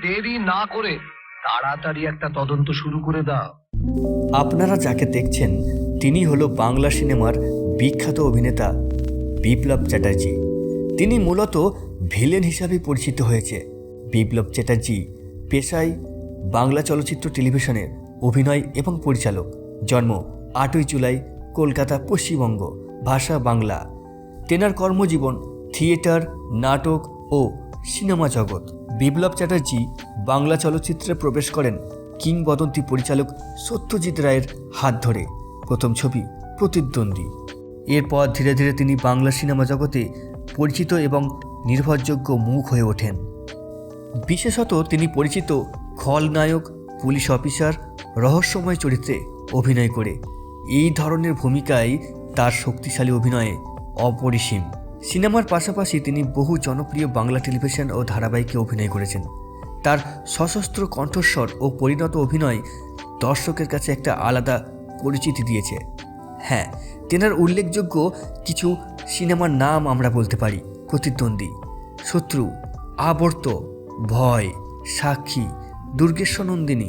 দেরি না করে তাড়াতাড়ি একটা তদন্ত শুরু করে দাও। আপনারা যাকে দেখছেন তিনি হলো বাংলা সিনেমার বিখ্যাত অভিনেতা বিপ্লব চ্যাটার্জি। তিনি মূলত ভিলেন হিসাবে পরিচিত হয়েছে। বিপ্লব চ্যাটার্জি পেশায় বাংলা চলচ্চিত্র টেলিভিশনের অভিনয় এবং পরিচালক। জন্ম 8ই জুলাই, কলকাতা, পশ্চিমবঙ্গ। ভাষা বাংলা। তেনার কর্মজীবন থিয়েটার, নাটক ও সিনেমা জগৎ। বিপ্লব চ্যাটার্জি বাংলা চলচ্চিত্রে প্রবেশ করেন কিংবদন্তি পরিচালক সত্যজিৎ রায়ের হাত ধরে। প্রথম ছবি প্রতিদ্বন্দ্বী। এরপর ধীরে ধীরে তিনি বাংলা সিনেমা জগতে পরিচিত এবং নির্ভরযোগ্য মুখ হয়ে ওঠেন। বিশেষত তিনি পরিচিত খলনায়ক, পুলিশ অফিসার, রহস্যময় চরিত্রে অভিনয় করে। এই ধরনের ভূমিকায় তার শক্তিশালী অভিনয়ে অপরিসীম। সিনেমার পাশাপাশি তিনি বহু জনপ্রিয় বাংলা টেলিভিশন ও ধারাবাহিকে অভিনয় করেছেন। তার সশস্ত্র কণ্ঠস্বর ও পরিণত অভিনয় দর্শকের কাছে একটা আলাদা পরিচিতি দিয়েছে। হ্যাঁ, তেনার উল্লেখযোগ্য কিছু সিনেমার নাম আমরা বলতে পারি: প্রতিদ্বন্দ্বী, শত্রু, আবর্ত, ভয়, সাক্ষী, দুর্গেশ্বর নন্দিনী,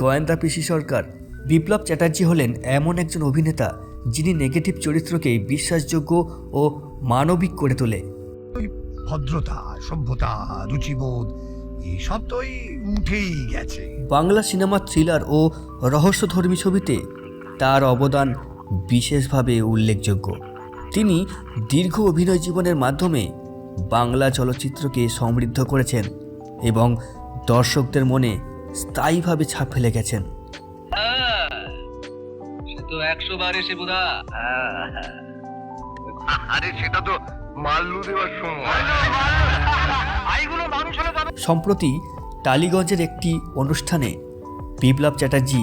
গোয়েন্দা পিসি সরকার। বিপ্লব চ্যাটার্জি হলেন এমন একজন অভিনেতা যিনি নেগেটিভ চরিত্রকে বিশ্বাসযোগ্য ও মানবিক করে তোলে। ভদ্রতা, সভ্যতা, রুচিবোধ এসব তোই উঠেই গেছে। বাংলা সিনেমা থ্রিলার ও রহস্যধর্মী ছবিতে তার অবদান বিশেষভাবে উল্লেখযোগ্য। তিনি দীর্ঘ অভিনয় জীবনের মাধ্যমে বাংলা চলচ্চিত্রকে সমৃদ্ধ করেছেন এবং দর্শকদের মনে স্থায়ীভাবে ছাপ ফেলে গেছেন। সে তো 100 বার এসে বোধা। আরে সেটা তো মাল্লু দেওয়ার সময়। সম্প্রতি টালিগঞ্জের একটি অনুষ্ঠানে বিপ্লব চ্যাটার্জি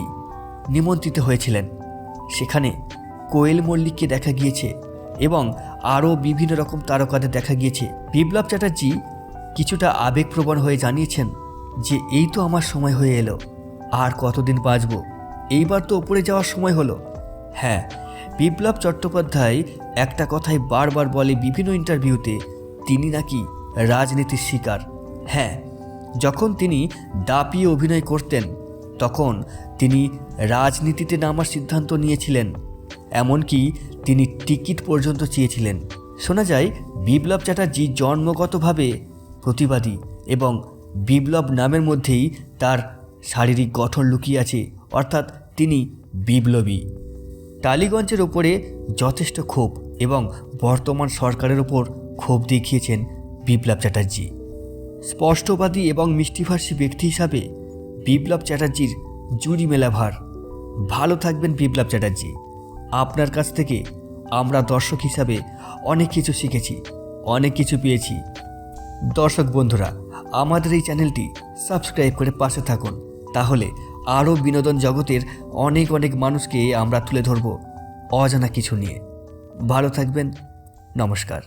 নিমন্ত্রিত হয়েছিলেন। সেখানে কোয়েল মল্লিককে দেখা গিয়েছে এবং আরও বিভিন্ন রকম তারকাদের দেখা গিয়েছে। বিপ্লব চ্যাটার্জি কিছুটা আবেগপ্রবণ হয়ে জানিয়েছেন যে এই তো আমার সময় হয়ে এলো, আর কতদিন বাঁচব, এইবার তো ওপরে যাওয়ার সময় হলো। হ্যাঁ, বিপ্লব চট্টোপাধ্যায় একটা কথাই বারবার বলে বিভিন্ন ইন্টারভিউতে, তিনি নাকি রাজনীতির শিকার। হ্যাঁ, যখন তিনি দাপিয়ে অভিনয় করতেন তখন তিনি রাজনীতিতে নামার সিদ্ধান্ত নিয়েছিলেন। এমনকি তিনি টিকিট পর্যন্ত চেয়েছিলেন। শোনা যায় বিপ্লব চ্যাটার্জি জন্মগতভাবে প্রতিবাদী এবং বিপ্লব নামের মধ্যেই তার শারীরিক গঠন লুকিয়ে আছে, অর্থাৎ তিনি বিপ্লবী। টালিগঞ্জের ওপরে যথেষ্ট ক্ষোভ এবং বর্তমান সরকারের ওপর ক্ষোভ দেখিয়েছেন বিপ্লব চ্যাটার্জি। স্পষ্টবাদী এবং মিষ্টিভাষী ব্যক্তি হিসাবে বিপ্লব চ্যাটার্জির জুড়ি মেলা ভার। ভালো থাকবেন বিপ্লব চ্যাটার্জি। আপনার কাছ থেকে আমরা দর্শক হিসাবে অনেক কিছু শিখেছি, অনেক কিছু পেয়েছি। দর্শক বন্ধুরা, আমাদের এই চ্যানেলটি সাবস্ক্রাইব করে পাশে থাকুন, তাহলে আরও বিনোদন জগতের অনেক অনেক মানুষকে আমরা তুলে ধরব অজানা কিছু নিয়ে। ভালো থাকবেন। নমস্কার।